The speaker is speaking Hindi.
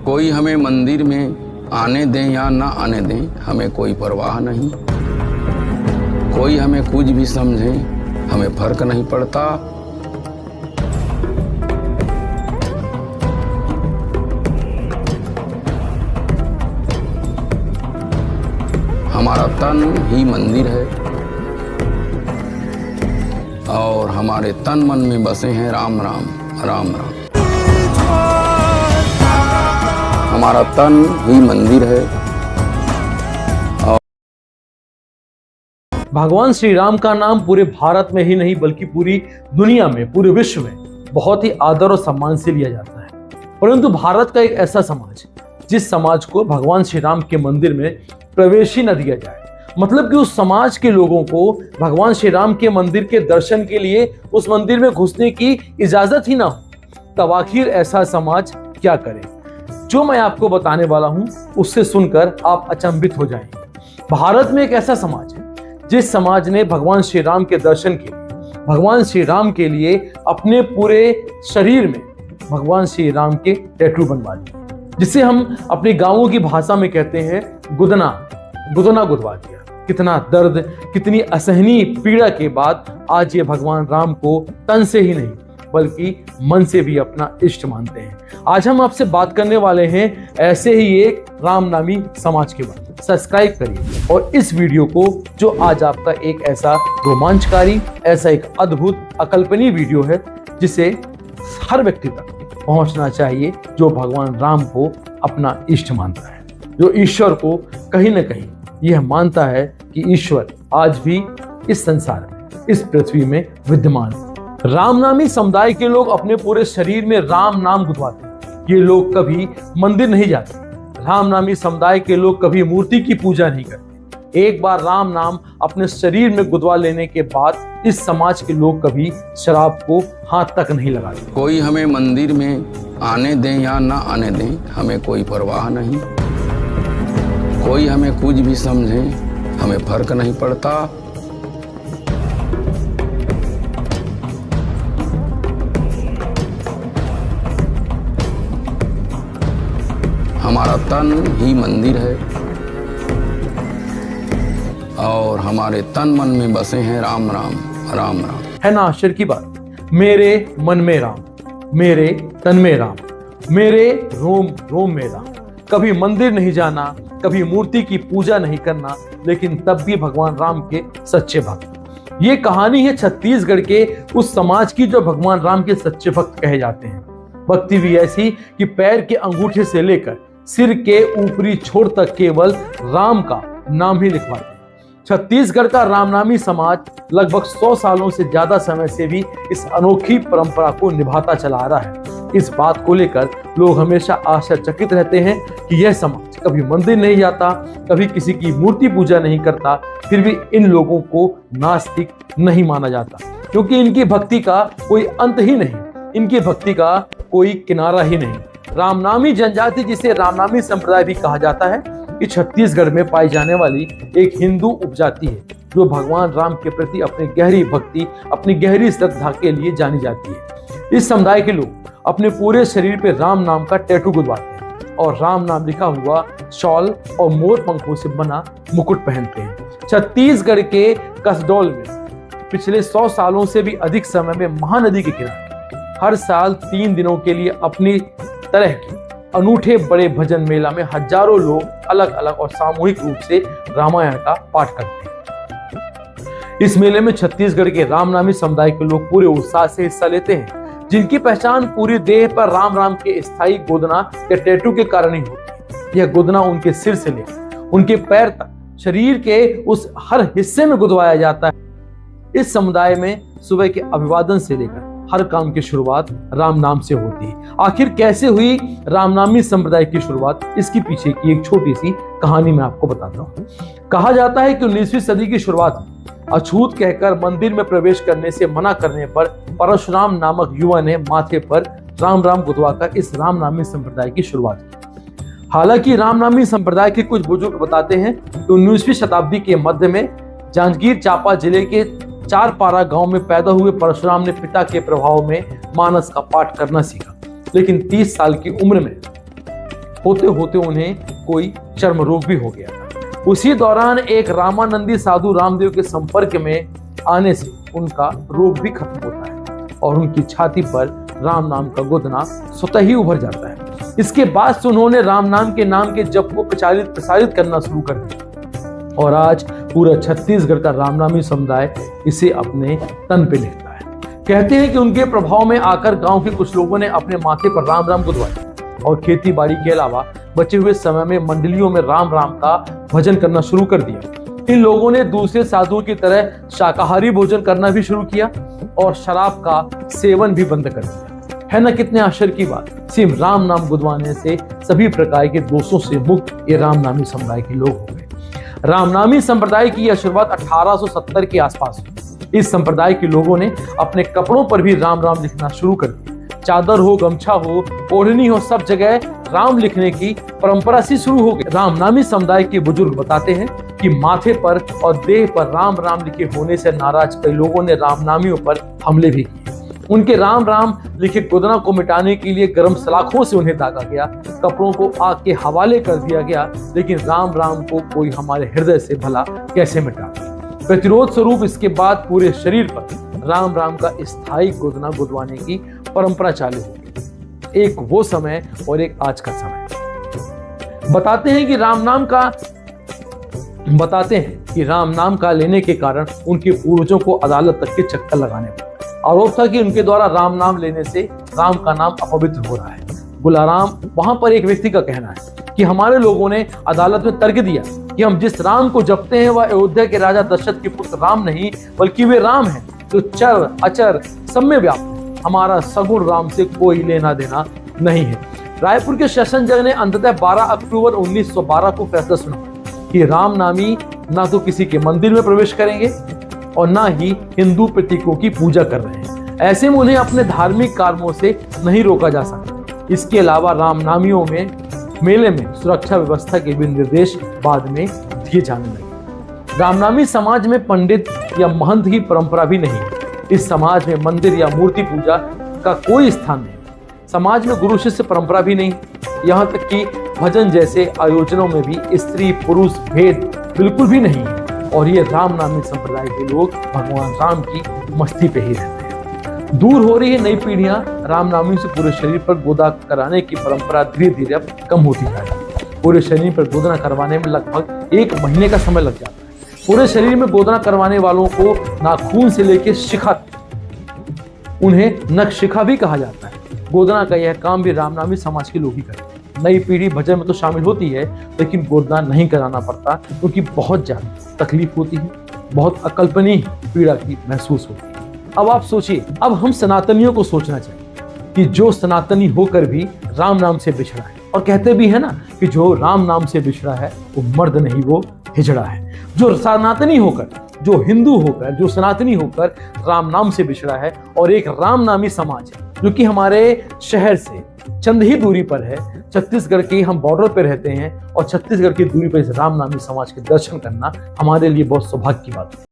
कोई हमें मंदिर में आने दें या ना आने दें, हमें कोई परवाह नहीं। कोई हमें कुछ भी समझे, हमें फर्क नहीं पड़ता। हमारा तन ही मंदिर है और हमारे तन मन में बसे हैं राम राम राम राम। हमारा तन ही मंदिर है। भगवान श्री राम का नाम पूरे भारत में ही नहीं बल्कि पूरी दुनिया में, पूरे विश्व में बहुत ही आदर और सम्मान से लिया जाता है। परंतु भारत का एक ऐसा समाज, जिस समाज को भगवान श्री राम के मंदिर में प्रवेश ही न दिया जाए, मतलब कि उस समाज के लोगों को भगवान श्री राम के मंदिर के दर्शन के लिए उस मंदिर में घुसने की इजाजत ही ना हो, तब आखिर ऐसा समाज क्या करे? जो मैं आपको बताने वाला हूं उससे सुनकर आप अचंभित हो जाएंगे। भारत में एक ऐसा समाज है जिस समाज ने भगवान श्री राम के दर्शन के लिए, भगवान श्री राम के लिए अपने पूरे शरीर में भगवान श्री राम के टैटू बनवा दिए, जिसे हम अपने गांवों की भाषा में कहते हैं गुदना गुदवा दिया। कितना दर्द, कितनी असहनीय पीड़ा के बाद आज ये भगवान राम को तन से ही नहीं बल्कि मन से भी अपना इष्ट मानते हैं। आज हम आपसे बात करने वाले हैं ऐसे ही एक राम नामी समाज के बारे में। सब्सक्राइब करिए और इस वीडियो को, जो आज आपका एक ऐसा रोमांचकारी, ऐसा एक अद्भुत, अकल्पनीय वीडियो है जिसे हर व्यक्ति तक पहुंचना चाहिए जो भगवान राम को अपना इष्ट मानता है, जो ईश्वर को कहीं ना कहीं यह मानता है कि ईश्वर आज भी इस संसार में, इस पृथ्वी में विद्यमान है। रामनामी समुदाय के लोग अपने पूरे शरीर में राम नाम गुदवाते हैं। ये लोग कभी मंदिर नहीं जाते। रामनामी समुदाय के लोग कभी मूर्ति की पूजा नहीं करते। एक बार राम नाम अपने शरीर में गुदवा लेने के बाद इस समाज के लोग कभी शराब को हाथ तक नहीं लगाते। कोई हमें मंदिर में आने दें या ना आने दें, हमें कोई परवाह नहीं। कोई हमें कुछ भी समझे, हमें फर्क नहीं पड़ता। हमारा तन ही मंदिर है और हमारे तन मन में बसे हैं राम राम राम राम। है ना आश्चर्य की बात? मेरे मन में राम, मेरे तन में राम, मेरे रोम रोम में राम। कभी मंदिर नहीं जाना, कभी मूर्ति की पूजा नहीं करना, लेकिन तब भी भगवान राम के सच्चे भक्त। ये कहानी है छत्तीसगढ़ के उस समाज की जो भगवान राम के सच्चे भक्त कहे जाते हैं। भक्ति भी ऐसी कि पैर के अंगूठे से लेकर सिर के ऊपरी छोर तक केवल राम का नाम ही लिखवाते हैं। छत्तीसगढ़ का रामनामी समाज लगभग 100 सालों से ज्यादा समय से भी इस अनोखी परंपरा को निभाता चला आ रहा है। इस बात को लेकर लोग हमेशा आश्चर्यचकित रहते हैं कि यह समाज कभी मंदिर नहीं जाता, कभी किसी की मूर्ति पूजा नहीं करता, फिर भी इन लोगों को नास्तिक नहीं माना जाता, क्योंकि इनकी भक्ति का कोई अंत ही नहीं, इनकी भक्ति का कोई किनारा ही नहीं। रामनामी जनजाति, जिसे रामनामी संप्रदाय भी कहा जाता है, ये छत्तीसगढ़ में पाई जाने वाली एक हिंदू उपजाति है जो भगवान राम के प्रति अपनी गहरी भक्ति, अपनी गहरी श्रद्धा के लिए जानी जाती है। इस समुदाय के लोग अपने पूरे शरीर पे राम नाम का टैटू गुदवाते हैं और राम नाम लिखा हुआ शॉल और मोर पंखों से बना मुकुट पहनते हैं। छत्तीसगढ़ के कसडोल में पिछले 100 सालों से भी अधिक समय में महानदी के किनारे हर साल 3 दिनों के लिए अपनी तरह के अनूठे बड़े भजन मेला में हजारों लोग अलग अलग और सामूहिक रूप से रामायण का पाठ करते हैं। इस मेले में छत्तीसगढ़ के रामनामी समुदाय के लोग पूरे उत्साह से हिस्सा लेते हैं, जिनकी पहचान पूरी देह पर राम राम के स्थायी गोदना या टैटू के कारण ही होती है। यह गोदना उनके सिर से लेकर उनके पैर तक शरीर के उस हर हिस्से में गुदवाया जाता है। इस समुदाय में सुबह के अभिवादन से लेकर हर काम की शुरुआत राम नाम से होती है। आखिर कैसे हुई रामनामी संप्रदाय की शुरुआत, इसकी पीछे की एक छोटी सी कहानी मैं आपको बताता हूँ। कहा जाता है कि 19वीं सदी की शुरुआत में अछूत कहकर मंदिर में प्रवेश करने से मना करने पर परशुराम नामक युवा ने माथे पर राम राम गुदवाकर इस रामनामी संप्रदाय की शुरुआत की। हालांकि रामनामी संप्रदाय के कुछ बुजुर्ग बताते हैं कि 19वीं शताब्दी के मध्य में जांजगीर चांपा जिले के चारपारा गांव में पैदा हुए परशुराम ने पिता के प्रभाव में मानस का पाठ करना सीखा, लेकिन 30 साल की उम्र में होते होते उन्हें कोई चर्म रोग भी हो गया था। उसी दौरान एक रामानंदी साधु रामदेव के संपर्क में आने से उनका रोग भी खत्म होता है और उनकी छाती पर राम नाम का गुदना स्वतः ही उभर जाता है। इसके बाद से उन्होंने राम नाम के जप को प्रसारित करना शुरू कर दिया और आज पूरा छत्तीसगढ़ का रामनामी समुदाय इसे अपने तन पे लेता है। कहते हैं कि उनके प्रभाव में आकर गांव के कुछ लोगों ने अपने माथे पर राम राम गुदवाया और खेती बाड़ी के अलावा बचे हुए समय में मंडलियों में राम राम का भजन करना शुरू कर दिया। इन लोगों ने दूसरे साधुओं की तरह शाकाहारी भोजन करना भी शुरू किया और शराब का सेवन भी बंद कर दिया। है ना कितने आश्चर्य की बात। सिर्फ राम नाम गुदवाने से सभी प्रकार के दोषों से मुक्त ये रामनामी समुदाय के लोग हो गए। रामनामी संप्रदाय की यह शुरुआत 1870 के आसपास हुई। इस संप्रदाय के लोगों ने अपने कपड़ों पर भी राम राम लिखना शुरू कर दिया। चादर हो, गमछा हो, ओढ़नी हो, सब जगह राम लिखने की परंपरा सी शुरू हो गई। रामनामी समुदाय के बुजुर्ग बताते हैं कि माथे पर और देह पर राम राम लिखे होने से नाराज कई लोगों ने रामनामियों पर हमले भी किए। उनके राम राम लिखे गुदना को मिटाने के लिए गर्म सलाखों से उन्हें दागा गया, कपड़ों को आग के हवाले कर दिया गया, लेकिन राम राम को कोई हमारे हृदय से भला कैसे मिटा। प्रतिरोध स्वरूप इसके बाद पूरे शरीर पर राम राम का स्थायी गुदना गुदवाने की परंपरा चालू हो गई। एक वो समय और एक आज का समय। बताते हैं कि राम नाम का लेने के कारण उनके पूर्वजों को अदालत तक के चक्कर लगाने पड़े। आरोप था कि उनके द्वारा राम नाम लेने से राम का नाम अपवित्र हो रहा है। गुलाराम वहां पर एक व्यक्ति का कहना है कि हमारे लोगों ने अदालत में तर्क दिया कि हम जिस राम को जपते हैं वह अयोध्या के राजा दशरथ के पुत्र राम नहीं बल्कि वे राम हैं जो चर अचर सब में व्याप्त है। हमारा सगुण राम से कोई लेना देना नहीं है। रायपुर के सेशन जज ने अंततः 12 अक्टूबर 1912 को फैसला सुना कि राम नामी ना तो किसी के मंदिर में प्रवेश करेंगे और ना ही हिंदू प्रतीकों की पूजा कर रहे हैं। ऐसे में उन्हें अपने धार्मिक कर्मों से नहीं रोका जा सकता। इसके अलावा रामनामियों में मेले में सुरक्षा व्यवस्था के भी निर्देश बाद में दिए जाने लगे। रामनामी समाज में पंडित या महंत की परंपरा भी नहीं है। इस समाज में मंदिर या मूर्ति पूजा का कोई स्थान नहीं। समाज में गुरु शिष्य परंपरा भी नहीं। यहाँ तक कि भजन जैसे आयोजनों में भी स्त्री पुरुष भेद बिल्कुल भी नहीं है और ये रामनामी संप्रदाय के लोग भगवान राम की मस्ती पे ही रहते हैं। दूर हो रही है नई पीढ़ियां रामनामी से पूरे शरीर पर गोदा कराने की परंपरा धीरे धीरे अब कम होती जा रही है। पूरे शरीर पर गोदना करवाने में लगभग 1 महीने का समय लग जाता है। पूरे शरीर में गोदना करवाने वालों को नाखून से लेकर शिखा, उन्हें नखशिखा भी कहा जाता है। गोदना का यह काम भी रामनामी समाज के लोग ही करते हैं। नई पीढ़ी भजन में तो शामिल होती है लेकिन गोदना नहीं कराना पड़ता क्योंकि बहुत ज्यादा तकलीफ होती है, बहुत अकल्पनीय पीड़ा की महसूस होती है। अब आप सोचिए, अब हम सनातनियों को सोचना चाहिए कि जो सनातनी होकर भी राम नाम से बिछड़ा है, और कहते भी है ना कि जो राम नाम से बिछड़ा है वो मर्द नहीं वो हिजड़ा है। जो सनातनी होकर, जो हिंदू होकर, जो सनातनी होकर राम नाम से बिछड़ा है और एक रामनामी समाज है जो कि हमारे शहर से चंद ही दूरी पर है, छत्तीसगढ़ के हम बॉर्डर पे रहते हैं और छत्तीसगढ़ की दूरी पर इस रामनामी समाज के दर्शन करना हमारे लिए बहुत सौभाग्य की बात है।